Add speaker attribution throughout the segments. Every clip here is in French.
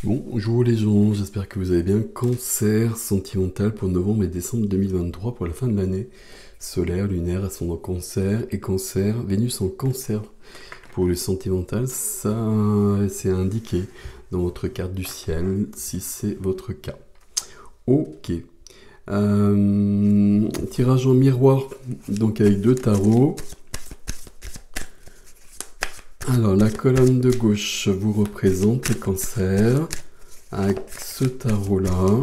Speaker 1: Bonjour les gens, j'espère que vous allez bien. Cancer sentimental pour novembre et décembre 2023 pour la fin de l'année. Solaire, lunaire, ascendant cancer et cancer, Vénus en cancer. Pour le sentimental, ça c'est indiqué dans votre carte du ciel si c'est votre cas. Ok. Tirage en miroir, donc avec deux tarots. Alors, la colonne de gauche vous représente le cancer, avec ce tarot-là.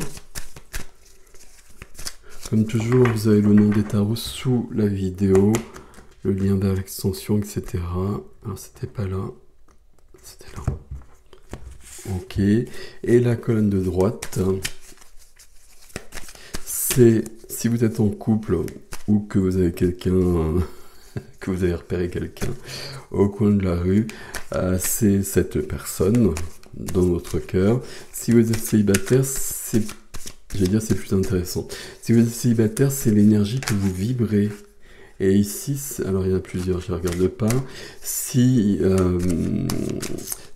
Speaker 1: Comme toujours, vous avez le nom des tarots sous la vidéo, le lien vers l'extension, etc. Alors, c'était pas là, c'était là. Ok, et la colonne de droite, c'est si vous êtes en couple ou que vous avez quelqu'un... que vous avez repéré quelqu'un au coin de la rue, c'est cette personne dans votre cœur. Si vous êtes célibataire, c'est plus intéressant. Si vous êtes célibataire, c'est l'énergie que vous vibrez. Et ici, alors il y en a plusieurs, je ne regarde pas. Si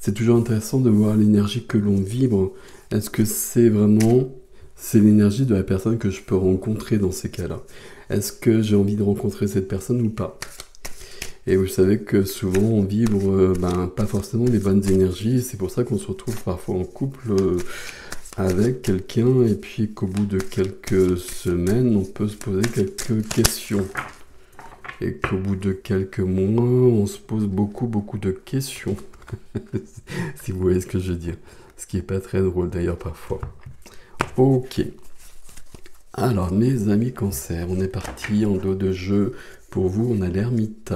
Speaker 1: c'est toujours intéressant de voir l'énergie que l'on vibre. Est-ce que c'est l'énergie de la personne que je peux rencontrer dans ces cas-là? Est-ce que j'ai envie de rencontrer cette personne ou pas? Et vous savez que souvent on vibre pas forcément les bonnes énergies, c'est pour ça qu'on se retrouve parfois en couple avec quelqu'un et puis qu'au bout de quelques semaines on peut se poser quelques questions. Et qu'au bout de quelques mois on se pose beaucoup de questions. Si vous voyez ce que je veux dire. Ce qui est pas très drôle d'ailleurs parfois. Ok. Alors mes amis cancer, on est parti en dos de jeu. Pour vous, on a l'ermite.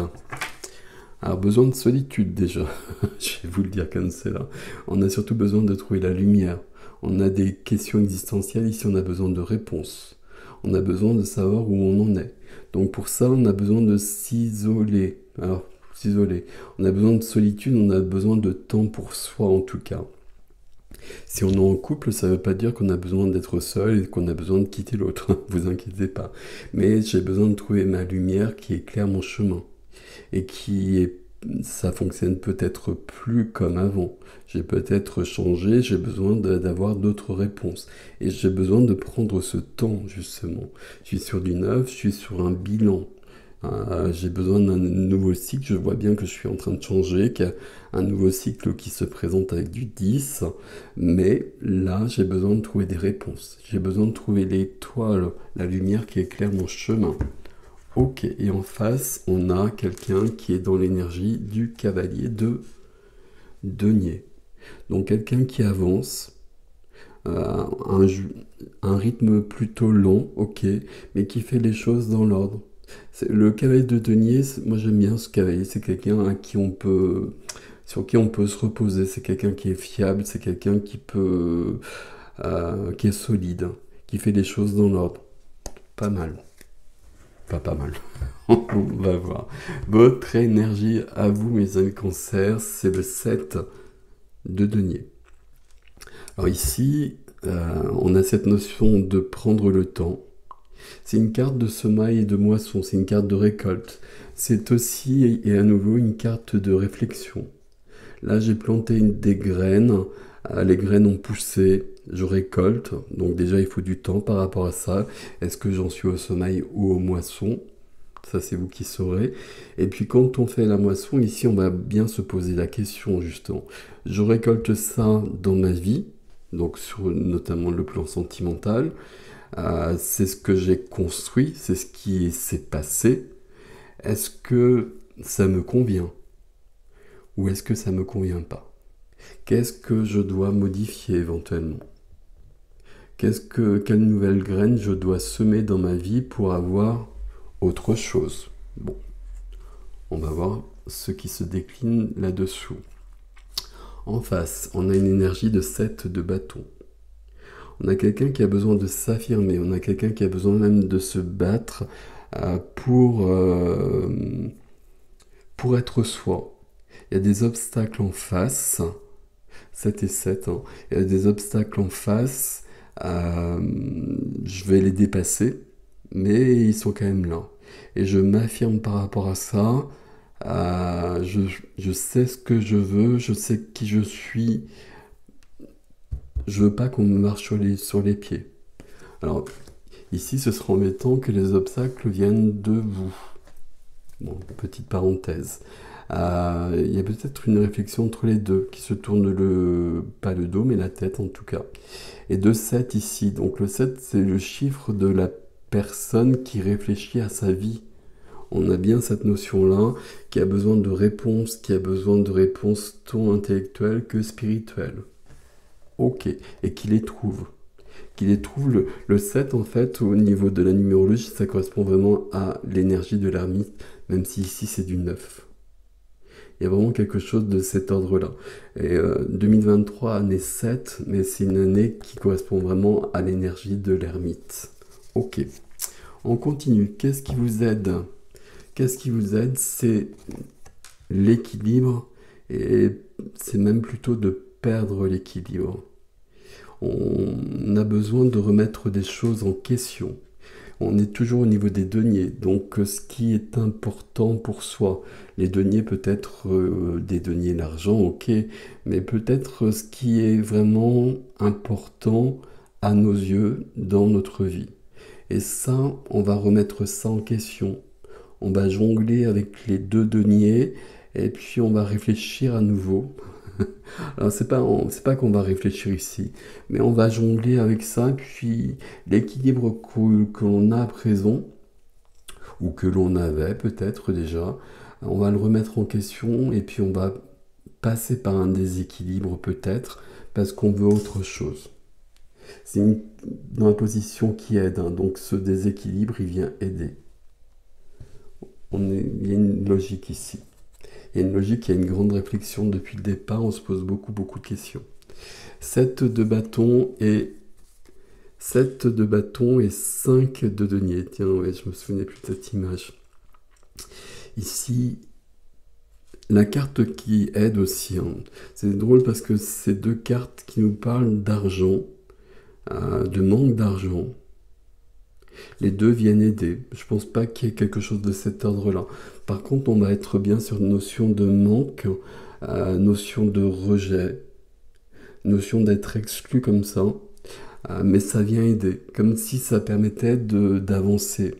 Speaker 1: Alors, besoin de solitude déjà. Je vais vous le dire comme c'est là. On a surtout besoin de trouver la lumière. On a des questions existentielles. Ici, on a besoin de réponses. On a besoin de savoir où on en est. Donc, pour ça, on a besoin de s'isoler. Alors, s'isoler. On a besoin de solitude. On a besoin de temps pour soi, en tout cas. Si on est en couple, ça ne veut pas dire qu'on a besoin d'être seul et qu'on a besoin de quitter l'autre. Vous inquiétez pas. Mais j'ai besoin de trouver ma lumière qui éclaire mon chemin. Et ça fonctionne peut-être plus comme avant. J'ai peut-être changé, j'ai besoin d'avoir d'autres réponses. Et j'ai besoin de prendre ce temps, justement. Je suis sur du neuf, je suis sur un bilan. J'ai besoin d'un nouveau cycle, je vois bien que je suis en train de changer, qu'il y a un nouveau cycle qui se présente avec du 10, mais là j'ai besoin de trouver des réponses, j'ai besoin de trouver l'étoile, la lumière qui éclaire mon chemin. Ok, et en face on a quelqu'un qui est dans l'énergie du cavalier de denier, donc quelqu'un qui avance, un rythme plutôt lent, ok, mais qui fait les choses dans l'ordre. Le cavalier de denier, moi j'aime bien ce cavalier, c'est quelqu'un sur qui on peut se reposer, c'est quelqu'un qui est fiable, c'est quelqu'un qui est solide, qui fait les choses dans l'ordre. Pas mal. Pas mal. On va voir. Votre énergie à vous, mes amis cancer, c'est le 7 de denier. Alors ici, on a cette notion de prendre le temps. C'est une carte de semaille et de moisson, c'est une carte de récolte. C'est aussi, et à nouveau, une carte de réflexion. Là, j'ai planté des graines, les graines ont poussé, je récolte. Donc déjà, il faut du temps par rapport à ça. Est-ce que j'en suis au semail ou aux moissons? Ça, c'est vous qui saurez. Et puis, quand on fait la moisson, ici, on va bien se poser la question, justement. Je récolte ça dans ma vie, donc sur notamment le plan sentimental. C'est ce que j'ai construit, c'est ce qui s'est passé. Est-ce que ça me convient? Ou est-ce que ça me convient pas? Qu'est-ce que je dois modifier éventuellement? Quelle nouvelle graine je dois semer dans ma vie pour avoir autre chose? Bon, on va voir ce qui se décline là-dessous. En face, on a une énergie de 7 de bâton. On a quelqu'un qui a besoin de s'affirmer, on a quelqu'un qui a besoin même de se battre pour être soi. Il y a des obstacles en face, 7 et 7, hein. Il y a des obstacles en face, je vais les dépasser, mais ils sont quand même là. Et je m'affirme par rapport à ça, je sais ce que je veux, je sais qui je suis, je veux pas qu'on me marche sur les pieds. Alors, ici, ce sera embêtant que les obstacles viennent de vous. Bon, petite parenthèse. Il y a peut-être une réflexion entre les deux qui se tourne pas le dos, mais la tête en tout cas. Et de 7 ici. Donc le 7, c'est le chiffre de la personne qui réfléchit à sa vie. On a bien cette notion-là, qui a besoin de réponses, qui a besoin de réponses tant intellectuelles que spirituelles. Ok, et qui les trouve. Qui les trouve, le 7 en fait, au niveau de la numérologie, ça correspond vraiment à l'énergie de l'ermite, même si ici c'est du 9. Il y a vraiment quelque chose de cet ordre-là. Et 2023, année 7, mais c'est une année qui correspond vraiment à l'énergie de l'ermite. Ok, on continue. Qu'est-ce qui vous aide? Qu'est-ce qui vous aide? C'est l'équilibre, et c'est même plutôt de perdre l'équilibre. On a besoin de remettre des choses en question. On est toujours au niveau des deniers, donc ce qui est important pour soi. Les deniers, peut-être des deniers d'argent, ok, mais peut-être ce qui est vraiment important à nos yeux dans notre vie. Et ça, on va remettre ça en question. On va jongler avec les deux deniers et puis on va réfléchir à nouveau. Alors c'est pas qu'on va réfléchir ici, mais on va jongler avec ça, et puis l'équilibre que l'on a à présent, ou que l'on avait peut-être déjà, on va le remettre en question, et puis on va passer par un déséquilibre peut-être, parce qu'on veut autre chose. C'est dans la position qui aide, hein, donc ce déséquilibre, il vient aider. Il y a une logique ici. Il y a une logique, il y a une grande réflexion depuis le départ, on se pose beaucoup de questions. 7 de bâton et 5 de denier. Tiens, ouais, je me souvenais plus de cette image. Ici, la carte qui aide aussi. Hein. C'est drôle parce que c'est deux cartes qui nous parlent d'argent, de manque d'argent. Les deux viennent aider. Je pense pas qu'il y ait quelque chose de cet ordre-là. Par contre, on va être bien sur une notion de manque, notion de rejet, notion d'être exclu comme ça. Mais ça vient aider, comme si ça permettait d'avancer.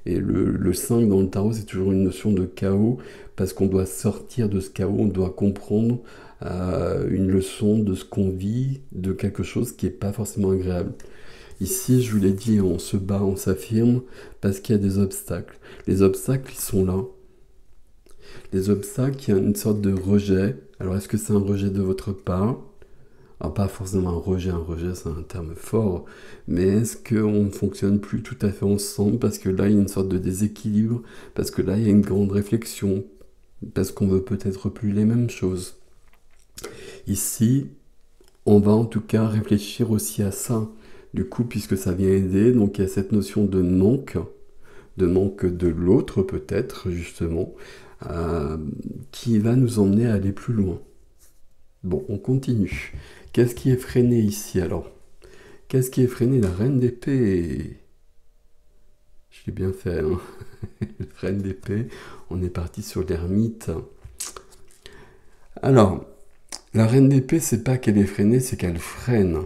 Speaker 1: Et le 5 dans le tarot, c'est toujours une notion de chaos, parce qu'on doit sortir de ce chaos, on doit comprendre une leçon de ce qu'on vit, de quelque chose qui n'est pas forcément agréable. Ici, je vous l'ai dit, on se bat, on s'affirme, parce qu'il y a des obstacles. Les obstacles, ils sont là. Les obstacles, il y a une sorte de rejet. Alors, est-ce que c'est un rejet de votre part? Alors, pas forcément un rejet c'est un terme fort, mais est-ce qu'on ne fonctionne plus tout à fait ensemble parce que là il y a une sorte de déséquilibre, parce que là il y a une grande réflexion, parce qu'on veut peut-être plus les mêmes choses. Ici, on va en tout cas réfléchir aussi à ça, du coup, puisque ça vient aider, donc il y a cette notion de manque de l'autre peut-être, justement, qui va nous emmener à aller plus loin. Bon, on continue. Qu'est-ce qui est freiné ici alors? Qu'est-ce qui est freiné? La reine d'épée. Je l'ai bien fait, hein. La reine d'épée. On est parti sur l'ermite. Alors, la reine d'épée, c'est pas qu'elle est freinée, c'est qu'elle freine.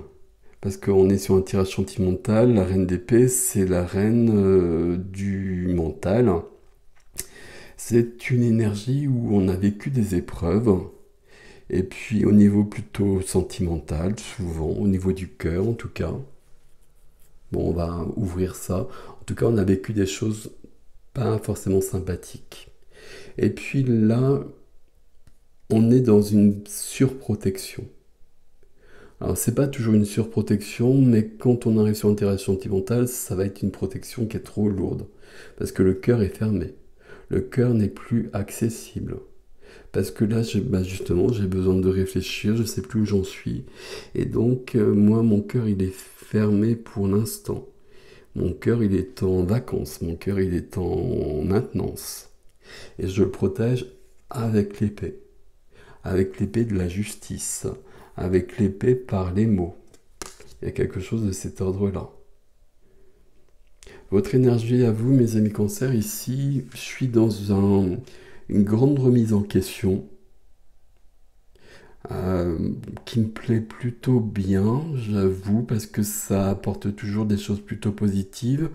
Speaker 1: Parce qu'on est sur un tirage sentimental. La reine d'épée, c'est la reine du mental. C'est une énergie où on a vécu des épreuves. Et puis au niveau plutôt sentimental, souvent, au niveau du cœur en tout cas. Bon, on va ouvrir ça. En tout cas, on a vécu des choses pas forcément sympathiques. Et puis là, on est dans une surprotection. Alors, c'est pas toujours une surprotection, mais quand on arrive sur un tirage sentimental, ça va être une protection qui est trop lourde. Parce que le cœur est fermé. Le cœur n'est plus accessible. Parce que là, justement, j'ai besoin de réfléchir, je ne sais plus où j'en suis. Et donc, moi, mon cœur, il est fermé pour l'instant. Mon cœur, il est en vacances. Mon cœur, il est en maintenance. Et je le protège avec l'épée. Avec l'épée de la justice. Avec l'épée par les mots. Il y a quelque chose de cet ordre-là. Votre énergie à vous, mes amis cancers, ici, je suis dans une grande remise en question. qui me plaît plutôt bien, j'avoue, parce que ça apporte toujours des choses plutôt positives,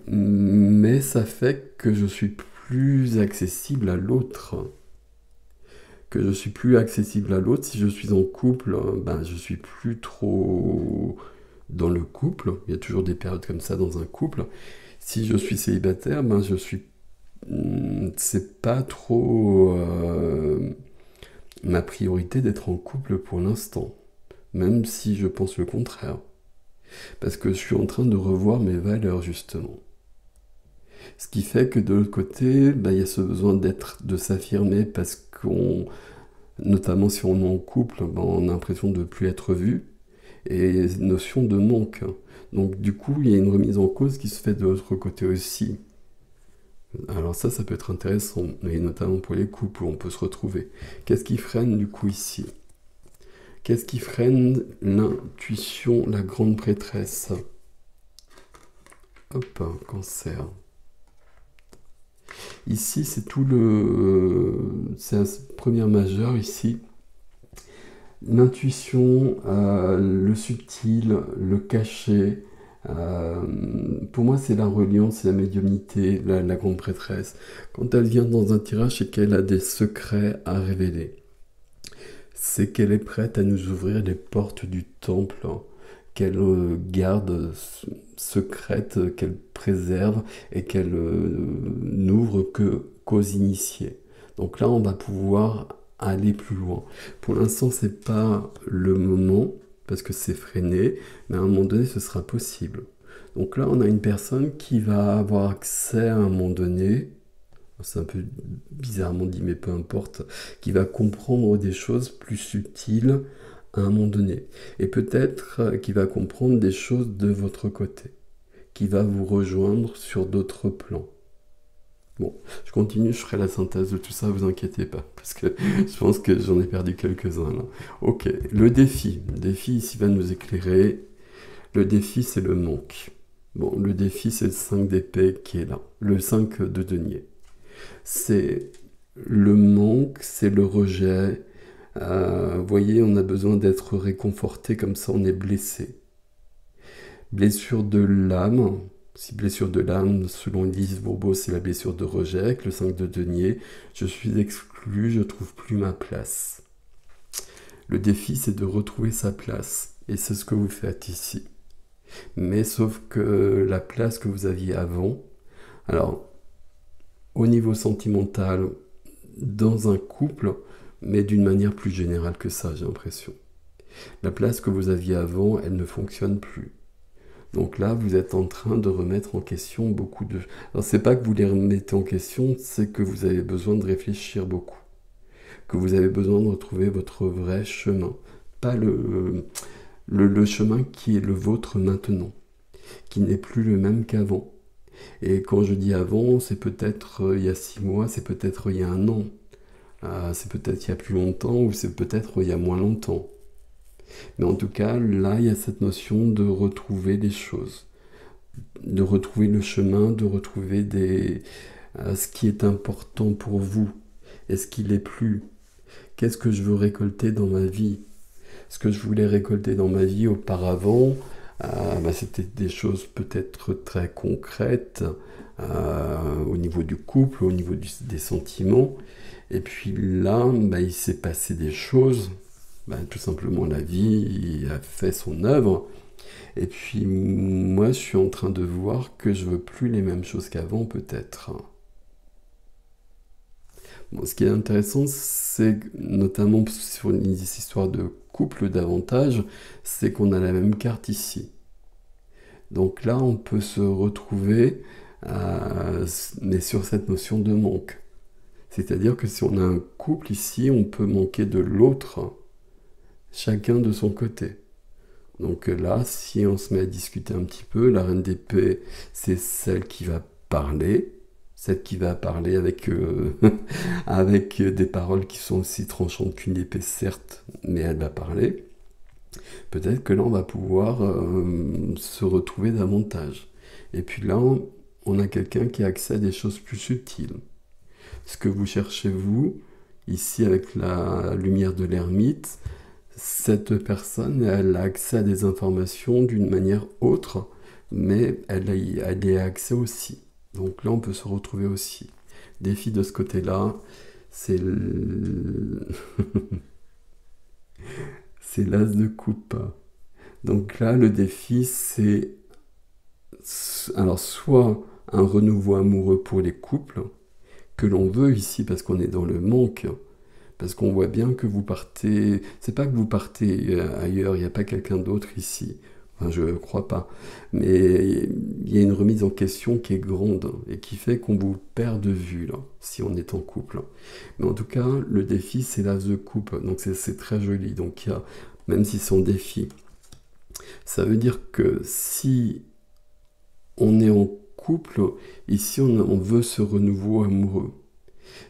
Speaker 1: mais ça fait que je suis plus accessible à l'autre. Que je suis plus accessible à l'autre. Si je suis en couple, ben, je suis plus trop dans le couple. Il y a toujours des périodes comme ça dans un couple. Si je suis célibataire, ben, je suis... C'est pas trop ma priorité d'être en couple pour l'instant. Même si je pense le contraire. Parce que je suis en train de revoir mes valeurs, justement. Ce qui fait que de l'autre côté, ben, il y a ce besoin de s'affirmer parce qu'on, notamment si on est en couple, ben, on a l'impression de ne plus être vu et notion de manque. Donc du coup, il y a une remise en cause qui se fait de l'autre côté aussi. Alors ça peut être intéressant, et notamment pour les couples où on peut se retrouver. Qu'est-ce qui freine du coup ici? Qu'est-ce qui freine l'intuition, la grande prêtresse? Hop, cancer. Ici, c'est tout c'est la première majeure ici. L'intuition, le subtil, le caché. Pour moi, c'est la reliance, c'est la médiumnité, la grande prêtresse. Quand elle vient dans un tirage, c'est qu'elle a des secrets à révéler. C'est qu'elle est prête à nous ouvrir les portes du temple, hein, qu'elle garde secrète, qu'elle préserve et qu'elle n'ouvre qu'aux initiés. Donc là, on va pouvoir aller plus loin. Pour l'instant, c'est pas le moment parce que c'est freiné, mais à un moment donné, ce sera possible. Donc là, on a une personne qui va avoir accès à un moment donné, c'est un peu bizarrement dit, mais peu importe, qui va comprendre des choses plus subtiles à un moment donné. Et peut-être qui va comprendre des choses de votre côté, qui va vous rejoindre sur d'autres plans. Bon, je continue, je ferai la synthèse de tout ça, vous inquiétez pas, parce que je pense que j'en ai perdu quelques-uns là. Ok, le défi. Le défi ici va nous éclairer. Le défi, c'est le manque. Bon, le défi, c'est le 5 d'épée qui est là. Le 5 de denier. C'est le manque, c'est le rejet. Vous voyez, on a besoin d'être réconforté, comme ça on est blessé. Blessure de l'âme. Si blessure de l'âme, selon Lise Bourbeau, c'est la blessure de rejet, avec le 5 de denier. Je suis exclu, je trouve plus ma place. Le défi, c'est de retrouver sa place. Et c'est ce que vous faites ici. Mais sauf que la place que vous aviez avant, alors, au niveau sentimental, dans un couple, mais d'une manière plus générale que ça, j'ai l'impression. La place que vous aviez avant, elle ne fonctionne plus. Donc là, vous êtes en train de remettre en question beaucoup de... Alors, c'est pas que vous les remettez en question, c'est que vous avez besoin de réfléchir beaucoup. Que vous avez besoin de retrouver votre vrai chemin. Pas le chemin qui est le vôtre maintenant, qui n'est plus le même qu'avant. Et quand je dis avant, c'est peut-être il y a 6 mois, c'est peut-être il y a 1 an. C'est peut-être il y a plus longtemps ou c'est peut-être il y a moins longtemps. Mais en tout cas, là, il y a cette notion de retrouver des choses, de retrouver le chemin, de retrouver ce qui est important pour vous. Est-ce qu'il est plus? Qu'est-ce que je veux récolter dans ma vie? Ce que je voulais récolter dans ma vie auparavant, c'était des choses peut-être très concrètes au niveau du couple, au niveau des sentiments. Et puis là, il s'est passé des choses. Tout simplement, la vie a fait son œuvre. Et puis moi, je suis en train de voir que je veux plus les mêmes choses qu'avant, peut-être. Bon, ce qui est intéressant, c'est notamment sur une histoire de couple davantage, c'est qu'on a la même carte ici. Donc là, on peut se retrouver, mais sur cette notion de manque. C'est-à-dire que si on a un couple ici, on peut manquer de l'autre, chacun de son côté. Donc là, si on se met à discuter un petit peu, la reine d'épée, c'est celle qui va parler, avec, avec des paroles qui sont aussi tranchantes qu'une épée, certes, mais elle va parler. Peut-être que là, on va pouvoir se retrouver davantage. Et puis là, on a quelqu'un qui a accès à des choses plus subtiles. Ce que vous cherchez, vous, Ici, avec la lumière de l'ermite, cette personne, elle a accès à des informations d'une manière autre, mais elle y a accès aussi. Donc là, on peut se retrouver aussi. Défi de ce côté-là, c'est c'est l'as de coupe. Donc là, le défi, c'est alors soit un renouveau amoureux pour les couples, que l'on veut ici parce qu'on est dans le manque, parce qu'on voit bien que vous partez, c'est pas que vous partez ailleurs, il n'y a pas quelqu'un d'autre ici, enfin, je ne crois pas, mais il y a une remise en question qui est grande et qui fait qu'on vous perd de vue là, si on est en couple. Mais en tout cas, le défi c'est l'as de coupe, donc c'est très joli, donc il y a, même si c'est un défi, ça veut dire que si on est en couple, ici on veut ce renouveau amoureux.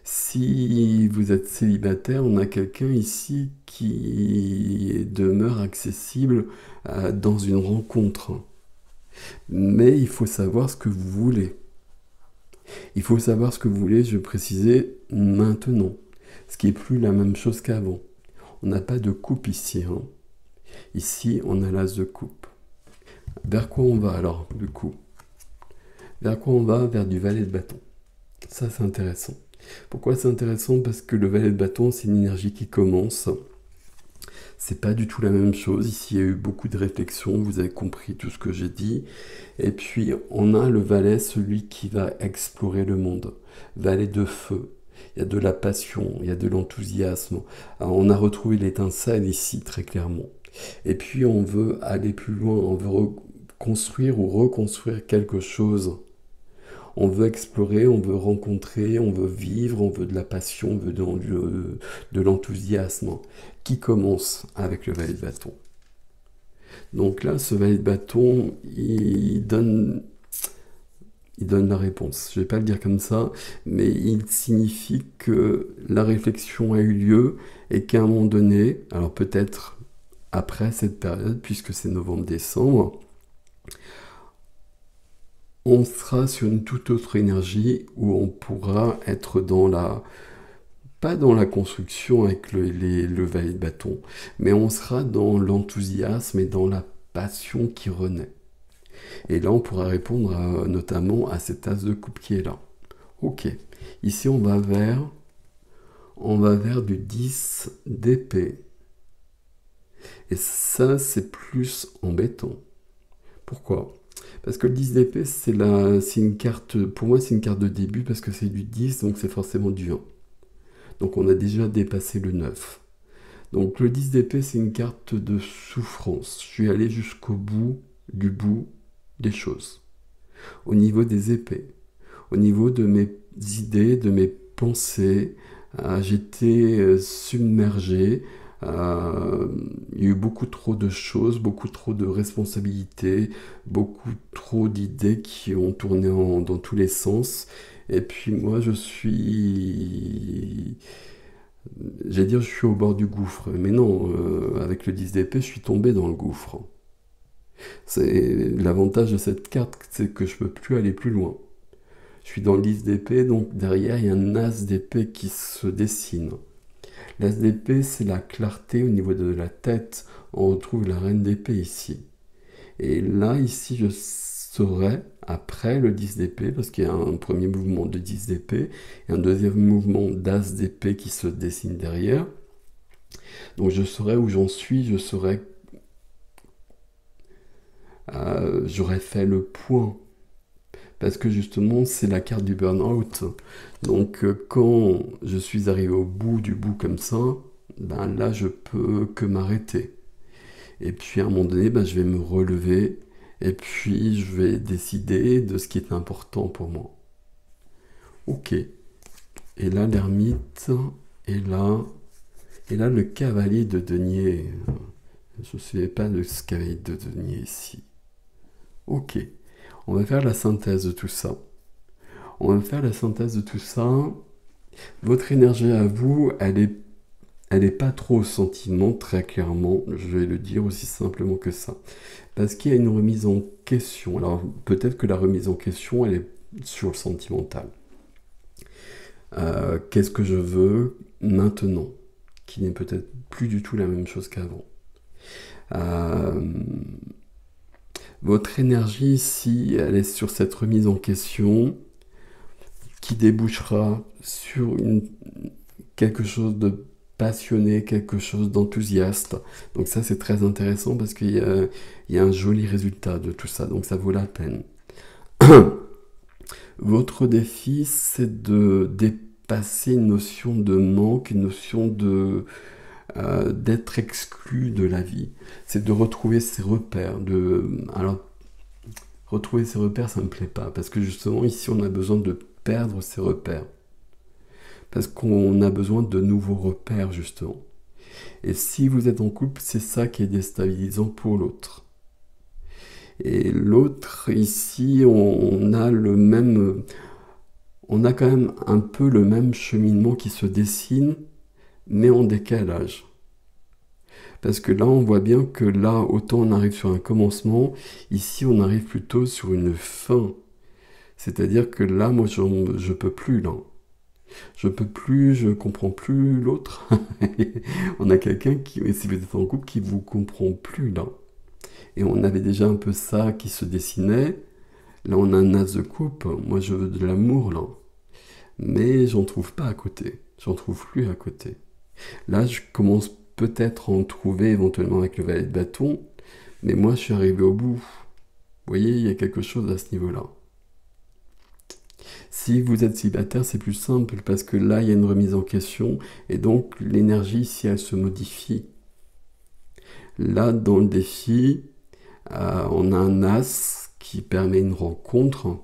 Speaker 1: Si vous êtes célibataire, on a quelqu'un ici qui demeure accessible dans une rencontre. Mais il faut savoir ce que vous voulez. Il faut savoir ce que vous voulez, je vais préciser maintenant. Ce qui n'est plus la même chose qu'avant. On n'a pas de coupe ici. Hein. Ici, on a l'as de coupe. Vers quoi on va alors, du coup? Vers quoi on va? Vers du valet de bâton. Ça, c'est intéressant. Pourquoi c'est intéressant? Parce que le valet de bâton, c'est une énergie qui commence. C'est pas du tout la même chose. Ici, il y a eu beaucoup de réflexions. Vous avez compris tout ce que j'ai dit. Et puis, on a le valet, celui qui va explorer le monde. Valet de feu. Il y a de la passion, il y a de l'enthousiasme. Alors, on a retrouvé l'étincelle ici, très clairement. Et puis, on veut aller plus loin. On veut construire ou reconstruire quelque chose. On veut explorer, on veut rencontrer, on veut vivre, on veut de la passion, on veut de l'enthousiasme, qui commence avec le valet de bâton. Donc là, ce valet de bâton, il donne la réponse. Je ne vais pas le dire comme ça, mais il signifie que la réflexion a eu lieu et qu'à un moment donné, alors peut-être après cette période, puisque c'est novembre-décembre, on sera sur une toute autre énergie où on pourra être pas dans la construction avec le valet de bâton, mais on sera dans l'enthousiasme et dans la passion qui renaît. Et là, on pourra répondre notamment à cet as de coupe qui est là. Ok, ici on va vers du 10 d'épée. Et ça, c'est plus embêtant. Pourquoi? Parce que le 10 d'épée, c'est une carte, pour moi c'est une carte de début parce que c'est du 10, donc c'est forcément du 1. Donc on a déjà dépassé le 9. Donc le 10 d'épée, c'est une carte de souffrance. Je suis allé jusqu'au bout des choses. Au niveau des épées, au niveau de mes idées, de mes pensées, j'étais submergé. Il y a eu beaucoup trop de choses, beaucoup trop de responsabilités, beaucoup trop d'idées qui ont tourné dans tous les sens. Et puis moi, je suis au bord du gouffre. Mais non, avec le 10 d'épée, je suis tombé dans le gouffre. C'est l'avantage de cette carte, c'est que je peux plus aller plus loin. Je suis dans le 10 d'épée, donc derrière, il y a un as d'épée qui se dessine. L'as d'épée, c'est la clarté au niveau de la tête. On retrouve la reine d'épée ici. Et là, ici, je serai après le 10 d'épée, parce qu'il y a un premier mouvement de 10 d'épée et un deuxième mouvement d'as d'épée qui se dessine derrière. Donc je saurai où j'en suis, j'aurais fait le point. Parce que justement, c'est la carte du burn-out. Donc, quand je suis arrivé au bout du bout comme ça, ben là, je peux que m'arrêter. Et puis, à un moment donné, ben, je vais me relever. Et puis, je vais décider de ce qui est important pour moi. Ok. Et là, l'ermite. Et là, le cavalier de denier. Je ne me souviens pas de ce cavalier de denier ici. Ok. On va faire la synthèse de tout ça. Votre énergie à vous, elle est pas trop au sentiment, très clairement. Je vais le dire aussi simplement que ça. Parce qu'il y a une remise en question. Alors, peut-être que la remise en question, elle est sur le sentimental. Qu'est-ce que je veux? maintenant, qui n'est peut-être plus du tout la même chose qu'avant. Votre énergie ici, elle est sur cette remise en question qui débouchera sur quelque chose de passionné, quelque chose d'enthousiaste. Donc ça, c'est très intéressant parce qu'il y a un joli résultat de tout ça, donc ça vaut la peine. Votre défi, c'est de dépasser une notion de manque, une notion d'être exclu de la vie. C'est de retrouver ses repères. Alors, retrouver ses repères, ça me plaît pas, parce que justement, ici, on a besoin de perdre ses repères. Parce qu'on a besoin de nouveaux repères, justement. Et si vous êtes en couple, c'est ça qui est déstabilisant pour l'autre. Et l'autre, ici, on a quand même un peu le même cheminement qui se dessine, mais en décalage. Parce que là, on voit bien que là, autant on arrive sur un commencement, ici, on arrive plutôt sur une fin. C'est-à-dire que là, moi, je peux plus, là. Je peux plus, je comprends plus l'autre. On a quelqu'un qui, si vous êtes en couple, qui vous comprend plus, là. Et on avait déjà un peu ça qui se dessinait. Là, on a un as de coupe. Moi, je veux de l'amour, là. Mais j'en trouve pas à côté. J'en trouve plus à côté. Là, je commence peut-être à en trouver éventuellement avec le valet de bâton. Mais moi, je suis arrivé au bout. Vous voyez, il y a quelque chose à ce niveau-là. Si vous êtes célibataire, c'est plus simple parce que là, il y a une remise en question. Et donc, l'énergie, ici, elle se modifie. Là, dans le défi, on a un as qui permet une rencontre,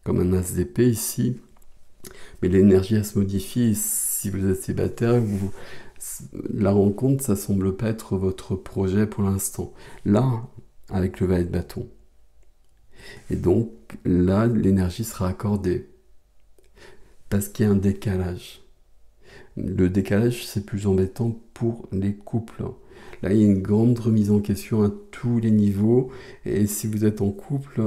Speaker 1: comme un as d'épée ici. Mais l'énergie, elle se modifie. Et si vous êtes célibataire, la rencontre, ça semble pas être votre projet pour l'instant. Là, avec le valet de bâton. Et donc, là, l'énergie sera accordée. Parce qu'il y a un décalage. Le décalage, c'est plus embêtant pour les couples. Là, il y a une grande remise en question à tous les niveaux. Et si vous êtes en couple,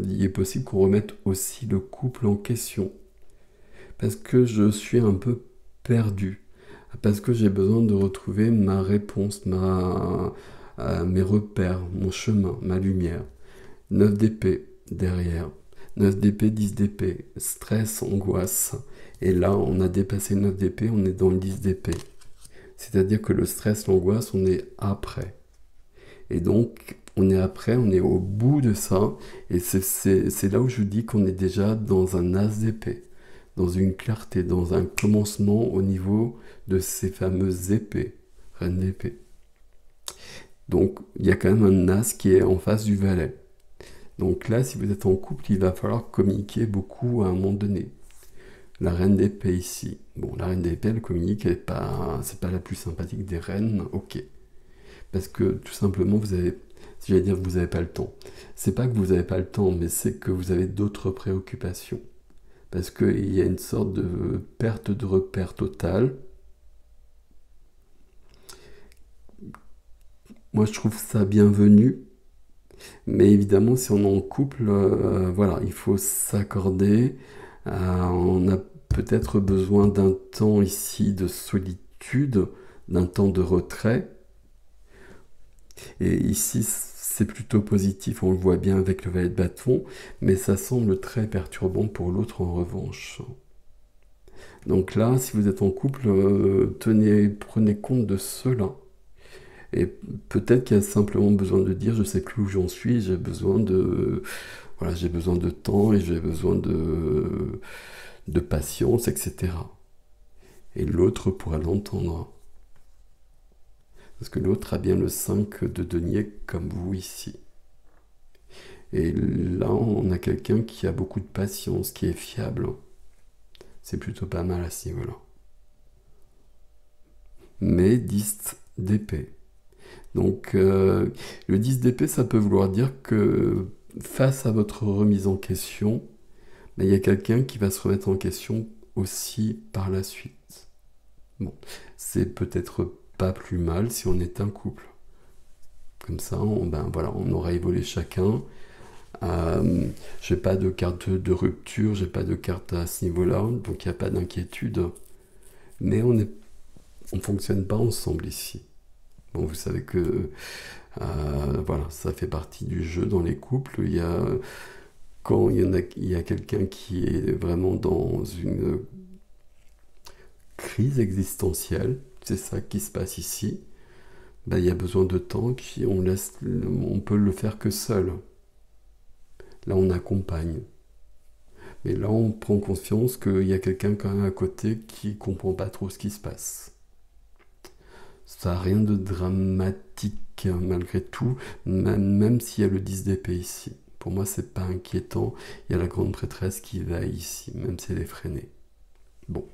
Speaker 1: il est possible qu'on remette aussi le couple en question. Parce que je suis un peu perdu. Parce que j'ai besoin de retrouver ma réponse, mes repères, mon chemin, ma lumière. 9 d'épée derrière. 9 d'épée, 10 d'épée. Stress, angoisse. Et là, on a dépassé 9 d'épée, on est dans le 10 d'épée. C'est-à-dire que le stress, l'angoisse, on est après. Et donc, on est après, on est au bout de ça. Et c'est là où je dis qu'on est déjà dans un as d'épée. Dans une clarté, dans un commencement au niveau de ces fameuses épées. Reine d'épée. Donc, il y a quand même un as qui est en face du valet. Donc là, si vous êtes en couple, il va falloir communiquer beaucoup à un moment donné. La reine d'épée ici. Bon, la reine d'épée, elle communique, c'est pas la plus sympathique des reines, ok. Parce que tout simplement, vous avez pas le temps. C'est pas que vous n'avez pas le temps, mais c'est que vous avez d'autres préoccupations. Parce qu'il y a une sorte de perte de repère totale. Moi, je trouve ça bienvenu. Mais évidemment, si on est en couple, voilà, il faut s'accorder. On a peut-être besoin d'un temps ici de solitude, d'un temps de retrait. Et ici, c'est plutôt positif, on le voit bien avec le valet de bâton, mais ça semble très perturbant pour l'autre en revanche. Donc là, si vous êtes en couple, prenez compte de cela. Et peut-être qu'il y a simplement besoin de dire, je sais plus où j'en suis, j'ai besoin de temps et j'ai besoin de patience, etc. Et l'autre pourra l'entendre. Parce que l'autre a bien le 5 de denier comme vous ici. Et là, on a quelqu'un qui a beaucoup de patience, qui est fiable. C'est plutôt pas mal à ce niveau-là. Mais 10 d'épée. Donc, le 10 d'épée, ça peut vouloir dire que face à votre remise en question, il y a quelqu'un qui va se remettre en question aussi par la suite. Bon, c'est peut-être pas plus mal si on est un couple. Comme ça, on aura évolué chacun. J'ai pas de carte de rupture, j'ai pas de carte à ce niveau-là, donc il n'y a pas d'inquiétude. Mais on fonctionne pas ensemble ici. Bon, vous savez que voilà, ça fait partie du jeu dans les couples. Quand il y a quelqu'un qui est vraiment dans une crise existentielle, c'est ça qui se passe ici. Ben, il y a besoin de temps, puis on peut le faire que seul. Là, on accompagne. Mais là, on prend conscience qu'il y a quelqu'un quand même à côté qui comprend pas trop ce qui se passe. Ça n'a rien de dramatique malgré tout, même s'il y a le 10 d'épée ici. Pour moi, c'est pas inquiétant. Il y a la grande prêtresse qui veille ici, même si elle est freinée. Bon,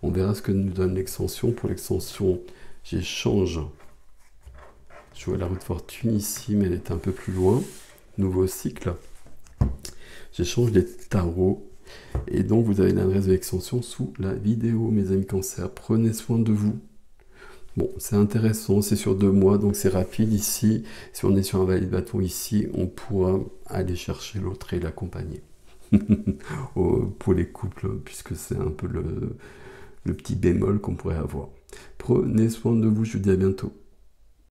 Speaker 1: on verra ce que nous donne l'extension. Pour l'extension, j'échange. Je vois la roue de fortune ici, mais elle est un peu plus loin. Nouveau cycle. J'échange des tarots. Et donc, vous avez l'adresse de l'extension sous la vidéo, mes amis Cancer. Prenez soin de vous. Bon, c'est intéressant, c'est sur 2 mois, donc c'est rapide ici. Si on est sur un valet de bâton ici, on pourra aller chercher l'autre et l'accompagner. Pour les couples, puisque c'est un peu le petit bémol qu'on pourrait avoir. Prenez soin de vous, je vous dis à bientôt.